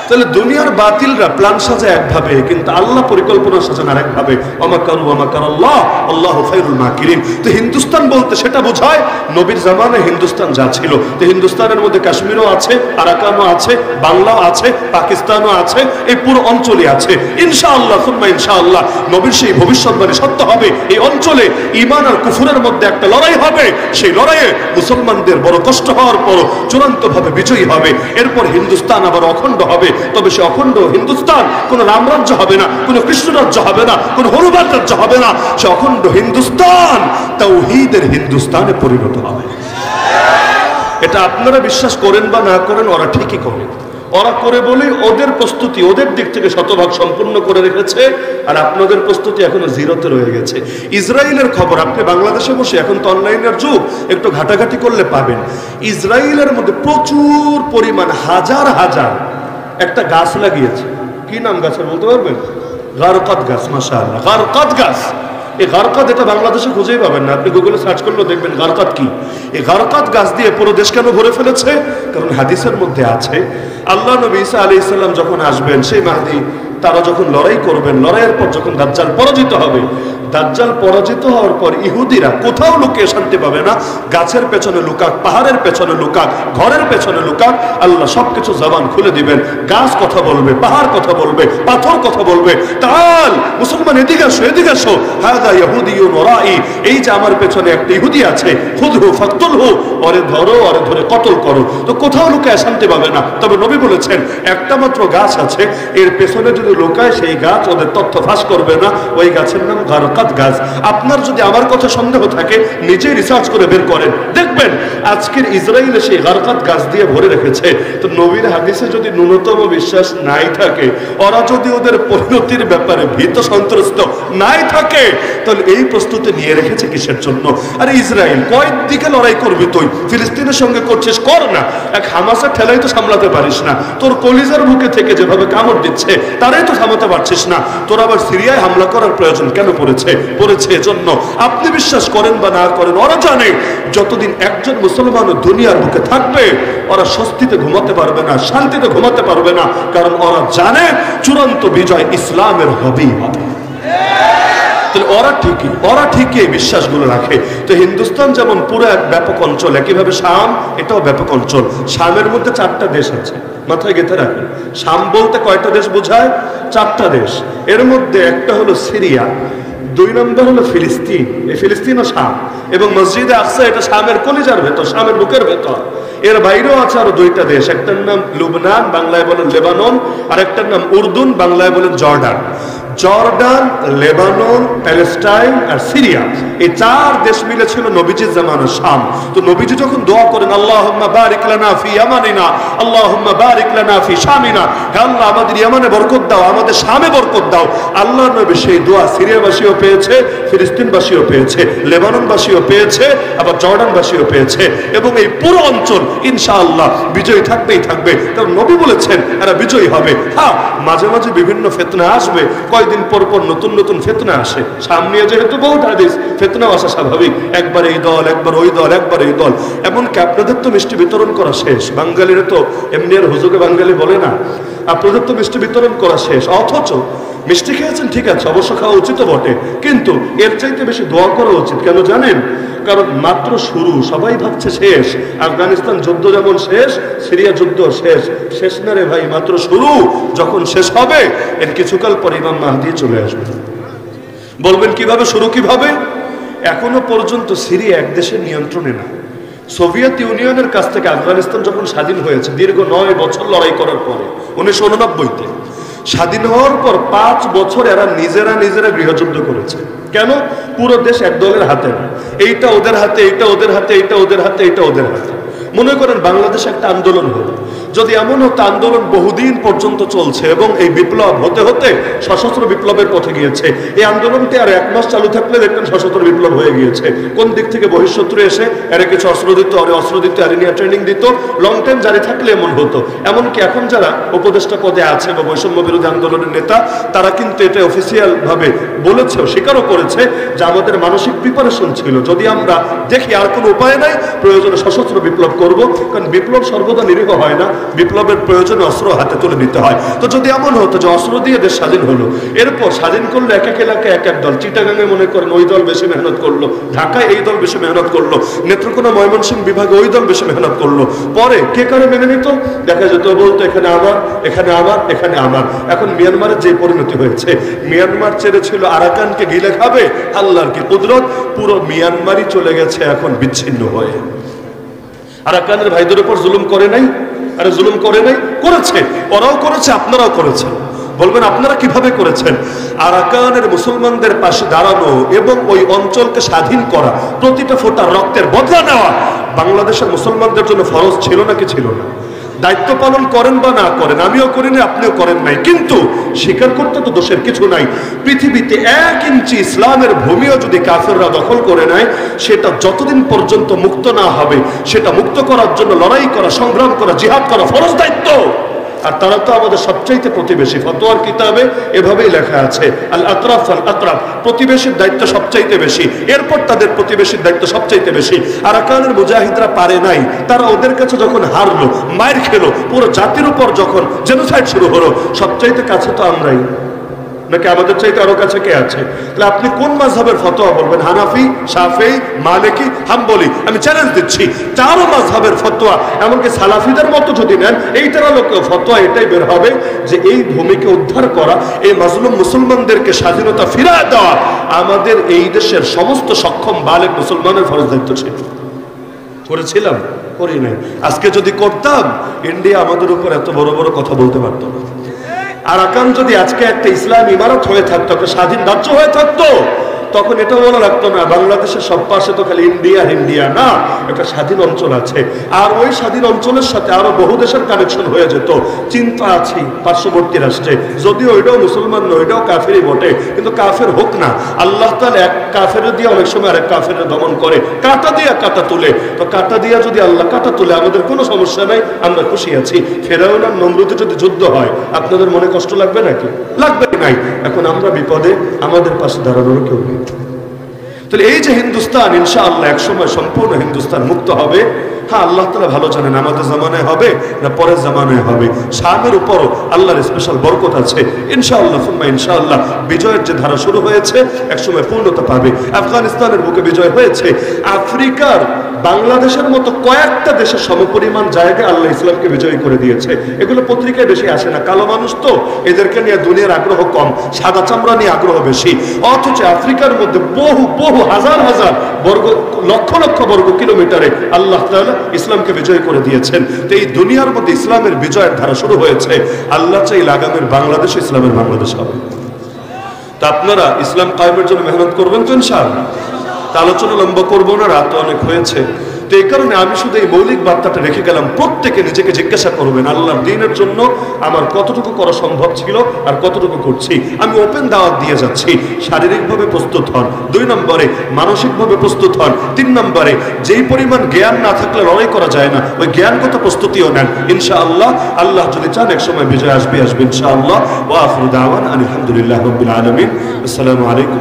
তাহলে দুনিয়ার বাতিলরা প্ল্যান সাজায় একভাবে, কিন্তু আল্লাহ পরিকল্পনা সাজান আর একভাবে। ওয়ামাকারু ওয়ামাকারাল্লাহ আল্লাহু খায়রুল মাকিরিন। তো হিন্দুস্তান বলতে সেটা বোঝায় নবীর জামানায় হিন্দুস্তান যা ছিল। তো হিন্দুস্তানের মধ্যে কাশ্মীরও আছে, আরাকানও আছে, বাংলাও আছে, পাকিস্তানও আছে, এই পুরো অঞ্চলই আছে। ইনশাআল্লাহ সুম্মা ইনশাআল্লাহ নবীর সেই ভবিষ্যৎবাণী সত্য হবে। এই অঞ্চলে ঈমান আর কুফরের মধ্যে একটা লড়াই হবে, সেই লড়াইয়ে মুসলমানদের বড় কষ্ট হওয়ার পর চূড়ান্তভাবে বিজয়ী হবে। এরপর হিন্দুস্তান আবার অখণ্ড হবে। তবে সে অখণ্ড হিন্দুস্তান কোন রামরাজ্য হবে না, কোন কৃষ্ণ রাজ্য হবে না, কোন হনুমান রাজ্য হবে না। সে অখণ্ড হিন্দুস্তান তাওহীদের হিন্দুস্তানে পরিণত হবে। এটা আপনারা বিশ্বাস করেন বা না করেন, ওরা ঠিকই করে। ওরা করে বলে ওদের প্রস্তুতি ওদের দিক থেকে শতভাগ সম্পূর্ণ করে রেখেছে, আর আপনাদের প্রস্তুতি এখনো জিরোতে রয়ে গেছে। ইসরায়েলের খবর আপনি বাংলাদেশে বসে, এখন তো অনলাইনের যুগ, একটু ঘাটাঘাটি করলে পাবেন। ইসরায়েলের মধ্যে প্রচুর পরিমাণ হাজার হাজার একটা গাছ লাগিয়েছে। কি নাম গাছের বলতে পারবেন? গারকাত গাছ। মাশাআল্লাহ, গারকাত গাছ। এই গারকাত এটা বাংলাদেশে খুঁজেই পাবেন না, আপনি গুগলে সার্চ করলেও দেখবেন গারকাত কি। এই গারকাত গাছ দিয়ে পুরো দেশ কেন ভরে ফেলেছে? কারণ হাদিসের মধ্যে আছে আল্লাহ নবী ঈসা আলাইহিস সালাম যখন আসবেন, সেই মাহদী তারা যখন লড়াই করবেন, লড়াইয়ের পর যখন দাজ্জাল পরাজিত হবে, দাজ্জাল পরাজিত হওয়ার পর ইহুদিরা কোথাও লুকিয়ে শান্তি পাবে না। গাছের পেছনে লুকাক, পাহাড়ের পেছনে লুকাক, ঘরের পেছনে লুকাক, আল্লাহ সবকিছু জবান খুলে দিবেন। গাছ কথা বলবে, পাহাড় কথা বলবে, পাথর কথা বলবে, তাল মুসলমান এদিকে আসো, এদিকে আসো, হাদা ইহুদিয়ুন ওরাই, এই যে আমার পেছনে একটা ইহুদি আছে, খুদহু ফাকতুলহু, ওরে ধরো, ওরে ধরে কতল করো। তো কোথাও লুকায় শান্তি পাবে না। তবে নবী বলেছেন একটা মাত্র গাছ আছে, এর পেছনে যদি লুকায় সেই গাছ ওদের তথ্য ফাঁস করবে না, ওই গাছের নাম গারকাত গাছ। আপনার যদি আমার কথা সন্দেহ থাকে নিজেই রিসার্চ করে বের করেন, দেখবেন আজকের ইসরায়েলে সেই গারকাত গাছ দিয়ে ভরে রেখেছে। তো নবীর হাদিসে যদি ন্যূনতম বিশ্বাস নাই থাকে, ওরা যদি ওদের পরিণতির ব্যাপারে ভীত সন্ত্রস্ত নাই থাকে, তাহলে এই প্রস্তুতি নিয়ে রেখেছে কিসের জন্য? আরে ইসরায়েল কয়েক দিকে লড়াই করবি তুই, ফিলিস্তিনের সঙ্গে করছিস, কর না। এক হামাসের ঠেলাই তো সামলাতে পারিস না, তোর কলিজার বুকে থেকে যেভাবে কামড় দিচ্ছে তারাই তো থামাতে পারছিস না, তোর আবার সিরিয়ায় হামলা করার প্রয়োজন কেন পড়েছে? এজন্য আপনি বিশ্বাস করেন বা না করেন, ওরা জানে যতদিন একজন মুসলমান দুনিয়ার বুকে থাকবে ওরা স্বস্তিতে ঘুমাতে পারবে না, শান্তিতে ঘুমাতে পারবে না, কারণ ওরা জানে চূড়ান্ত বিজয় ইসলামের হবেই হবে। ওরা ঠিকই বিশ্বাসগুলো রাখে। তো হিন্দুস্তান যেমন পুরো এক ব্যাপক অঞ্চল, একইভাবে শাম এটাও ব্যাপক অঞ্চল। শামের মধ্যে 4টা দেশ আছে, মাথায় গেঁথে রাখেন। শাম বলতে কয়টা দেশ বোঝায়? 4টা দেশ। এর মধ্যে একটা হলো সিরিয়া, 2 নম্বর হলো ফিলিস্তিন, এই ফিলিস্তিন ও শাম, এবং মসজিদে আকসা এটা শামের কলিজার ভেতর, শামের বুকের ভেতর। এর বাইরেও আছে আরো 2টা দেশ, একটার নাম লুবনান, বাংলায় বলেন লেবানন, আর একটার নাম উর্দুন, বাংলায় বলেন জর্ডান। জর্ডান, লেবানন, প্যালেস্টাইন আর সিরিয়া, এই 4 দেশ মিলে ছিল নবীজির জামানার শাম। তো নবীজি যখন দোয়া করেন আল্লাহুম্মা বারিক লানা ফি ইয়ামানিনা, আল্লাহুম্মা বারিক লানা ফি শামিনা, হে আল্লাহ আমাদের ইয়ামানে বরকত দাও, আমাদের শামে বরকত দাও, আল্লাহর নবী সেই দোয়া সিরিয়াবাসীও পেয়েছে, ফিলিস্তিনবাসীও পেয়েছে, লেবাননবাসীও পেয়েছে, আবার জর্ডানবাসীও পেয়েছে, এবং এই পুরো অঞ্চল ইনশাআল্লাহ বিজয়ী থাকবেই থাকবে, কারণ নবী বলেছেন এরা বিজয়ী হবে। হ্যাঁ, মাঝে মাঝে বিভিন্ন ফিতনা আসবে, কয়দিন পর পর নতুন নতুন ফিতনা আসে, সামনে যেহেতু বহুত হাদিস, ফিতনাও আসা স্বাভাবিক, একবার এই দল, একবার ওই দল, একবার এই দল। এমনকি আপনাদের তো মিষ্টি বিতরণ করা শেষ, বাঙালিরা তো এমনি আর হুজুকে বাঙালি বলে না, আপনাদের তো মিষ্টি বিতরণ করা শেষ, অথচ মিষ্টি খেয়েছেন ঠিক আছে, অবশ্য খাওয়া উচিত বটে, কিন্তু এর চাইতে বেশি দোয়া করা উচিত। কেন জানেন? কারণ মাত্র শুরু, সবাই ভাবছে শেষ। আফগানিস্তান যুদ্ধ যেমন শেষ, সিরিয়া যুদ্ধ শেষ, শেষ না রে ভাই, মাত্র শুরু। যখন শেষ হবে এর কিছুকাল পর ইমাম মাহদী চলে আসবে। বলবেন কিভাবে, শুরু কিভাবে? এখনো পর্যন্ত সিরিয়া এক দেশের নিয়ন্ত্রণে না। সোভিয়েত ইউনিয়নের কাছ থেকে আফগানিস্তান যখন স্বাধীন হয়েছে, দীর্ঘ 9 বছর লড়াই করার পরে, 1989-তে স্বাধীন হওয়ার পর 5 বছর এরা নিজেরা গৃহযুদ্ধ করেছে। কেন? পুরো দেশ এক দলের হাতে না, এইটা ওদের হাতে, এইটা ওদের হাতে, এইটা ওদের হাতে, এইটা ওদের হাতে। মনে করেন বাংলাদেশে একটা আন্দোলন হলো, যদি এমন হতো আন্দোলন বহুদিন পর্যন্ত চলছে এবং এই বিপ্লব হতে হতে সশস্ত্র বিপ্লবের পথে গিয়েছে, এই আন্দোলনটি আর 1 মাস চালু থাকলে দেখতেন সশস্ত্র বিপ্লব হয়ে গিয়েছে। কোন দিক থেকে বহিঃশত্রু এসে এরা কিছু অস্ত্র দিত, অস্ত্র দিত, নিয়ে ট্রেনিং দিত, লং টাইম জারি থাকলে এমন হতো। এমনকি এখন যারা উপদেষ্টা পদে আছে বা বৈষম্য বিরোধী আন্দোলনের নেতা, তারা কিন্তু এটা অফিসিয়াল ভাবে বলেছে, স্বীকারও করেছে যে আমাদের মানসিক প্রিপারেশন ছিল, যদি আমরা দেখি আর কোনো উপায় নাই, প্রয়োজনে সশস্ত্র বিপ্লব করব, কারণ বিপ্লব সর্বদা নিরীহ হয় না, বিপ্লবের প্রয়োজনে অস্ত্র হাতে তুলে নিতে হয়। তো যদি এমন হতো যে অস্ত্র দিয়ে দেশ স্বাধীন হলো, এরপর স্বাধীন করলো এক এক এলাকায় এক এক দল, চিটাগাঙে মনে করেন ওই দল বেশি মেহনত করলো, ঢাকায় এই দল বেশি মেহনত করলো, নেত্রকোনা ময়মনসিংহ বিভাগে ওই দল বেশি মেহনত করলো, পরে কে কারে মেনে নিত? দেখা যেত বলতো এখানে আমার, এখানে আমার, এখানে আমার। এখন মিয়ানমারের যে পরিণতি হয়েছে, মিয়ানমার ছেড়েছিল আরাকানকে গিলে খাবে, আল্লাহর কি কুদরত, পুরো মিয়ানমারই চলে গেছে এখন বিচ্ছিন্ন হয়ে। আরাকানের ভাইদের উপর জুলুম করে নাই? আরে জুলুম করে নাই, করেছে, ওরাও করেছে, আপনারাও করেছেন। বলবেন আপনারা কিভাবে করেছেন? আরাকানের মুসলমানদের পাশে দাঁড়ানো এবং ওই অঞ্চলকে স্বাধীন করা, প্রতিটা ফোঁটা রক্তের বদলা নেওয়া বাংলাদেশের মুসলমানদের জন্য ফরজ ছিল নাকি ছিল না? দায়িত্ব পালন করেন বা না করেন, আমিও করিনি, আপনিও করেন নাই, কিন্তু স্বীকার করতে তো দোষের কিছু নাই। পৃথিবীতে 1 ইঞ্চি ইসলামের ভূমিও যদি কাফেররা দখল করে নেয়, সেটা যতদিন পর্যন্ত মুক্ত না হবে, সেটা মুক্ত করার জন্য লড়াই করা, সংগ্রাম করা, জিহাদ করা ফরজ দায়িত্ব। আর তারা তো আমাদের সবচাইতে প্রতিবেশী, ফতোয়ার কিতাবে এভাবেই লেখা আছে, আল আতরাফ আল আতরাফ, প্রতিবেশীর দায়িত্ব সবচাইতে বেশি, এরপর তাদের প্রতিবেশীর দায়িত্ব সবচাইতে বেশি। আরাকানের মুজাহিদরা পারে নাই, তারা ওদের কাছে যখন হারলো, মায়ের খেলো, পুরো জাতির উপর যখন জেনোসাইড শুরু হলো, সবচাইতে কাছে তো আমরাই। নাকি আমাদের চাইতে আরো কাছে কে আছে? তাহলে আপনি কোন মাযহাবের ফতোয়া বলবেন? হানাফি, শাফেঈ, মালিকি, হাম্বলি? আমি চ্যালেঞ্জ দিচ্ছি, চারো মাযহাবের ফতোয়া, এমনকি সালাফিদের মতো যদি নেন, এইটার লোক ফতোয়া এটাই বের হবে যে এই ভূমিকে উদ্ধার করা, এই মাজলুম মুসলমানদেরকে স্বাধীনতা ফিরিয়ে দেওয়া আমাদের এই দেশের সমস্ত সক্ষম বালেগ মুসলমানের ফরজ দায়িত্ব ছিল। করেছিলাম? করি নাই। আজকে যদি করতাম, ইন্ডিয়া আমাদের উপর এত বড় বড় কথা বলতে পারতো না। আরাকান যদি আজকে একটা ইসলাম ইমারত হয়ে থাকতো, একটা স্বাধীন রাজ্য হয়ে থাকতো, তখন এটা বলা লাগতো না বাংলাদেশের সব পাশে তো খালি ইন্ডিয়া ইন্ডিয়া, না, একটা স্বাধীন অঞ্চল আছে। আর ওই স্বাধীন অঞ্চলের সাথে আরো বহু দেশের কানেকশন হয়ে যেত। চিন্তা আছে পার্শ্ববর্তী রাষ্ট্রে, যদিও ওইটাও মুসলমান নয়, ওইটাও কাফেরই বটে, কিন্তু কাফের হোক না, আল্লাহ তাআলা এক কাফের দিয়ে অনেক সময় আরেক কাফের দমন করে, কাঁটা দিয়ে কাঁটা তুলে। তো কাঁটা দিয়ে যদি আল্লাহ কাঁটা তুলে, আমাদের কোনো সমস্যা নাই, আমরা খুশি আছি। ফেরাউন আর নমরুদের যদি যুদ্ধ হয়, আপনাদের মনে কষ্ট লাগবে নাকি? লাগবে নাই। এখন আমরা বিপদে, আমাদের পাশে দাঁড়ানোর কেউ নেই। তাহলে এই যে হিন্দুস্তান, ইনশাআল্লাহ একসময় সম্পূর্ণ হিন্দুস্তান মুক্ত হবে। হ্যাঁ, আল্লাহ তাআলা ভালো জানেন আমাদের জামানায় হবে না পরের জামানায় হবে। শামের উপরও আল্লাহর স্পেশাল বরকত আছে। ইনশাআল্লাহ সুম্মা ইনশাআল্লাহ বিজয়ের যে ধারা শুরু হয়েছে একসময় পূর্ণতা পাবে। আফগানিস্তানের বুকে বিজয় হয়েছে। আফ্রিকার বাংলাদেশের মতো কয়েকটা দেশের সমপরিমাণ জায়গায় আল্লাহ ইসলামকে বিজয়ী করে দিয়েছে। এগুলো পত্রিকায় বেশি আসে না, কালো মানুষ তো, এদেরকে নিয়ে দুনিয়ার আগ্রহ কম, সাদা চামড়া নিয়ে আগ্রহ বেশি। অথচ আফ্রিকার মধ্যে বহু বহু হাজার হাজার বর্গ, লক্ষ লক্ষ বর্গ কিলোমিটারে আল্লাহ তাআলা ইসলামকে বিজয় করে দিয়েছেন। তো এই দুনিয়ার মধ্যে ইসলামের বিজয়ের ধারা শুরু হয়েছে। আল্লাহ চাই আগামীর বাংলাদেশ ইসলামের বাংলাদেশ হবে। তা আপনারা ইসলাম কায়েমের জন্য মেহনত করবেন তো ইনশাআল্লাহ। তা আলোচনা লম্বা করবো না, রাত অনেক হয়েছে। তো এই কারণে আমি শুধু এই মৌলিক বার্তাটা রেখে গেলাম। প্রত্যেকে নিজেকে জিজ্ঞাসা করবেন, আল্লাহর দ্বীনের জন্য আমার কতটুকু করা সম্ভব ছিল আর কতটুকু করছি। আমি ওপেন দাওয়াত দিয়ে যাচ্ছি, শারীরিকভাবে প্রস্তুত হন। 2 নম্বরে মানসিকভাবে প্রস্তুত হন। 3 নম্বরে যেই পরিমাণ জ্ঞান না থাকলে লড়াই করা যায় না, ওই জ্ঞানগত প্রস্তুতিও নেন। ইনশাআল্লাহ আল্লাহ যদি চান এক সময় বিজয় আসবে ইনশাআল্লাহ। ওয়া আখিরু দাওয়ানা আলহামদুলিল্লাহি রাব্বিল আলামিন। আসসালামু আলাইকুম।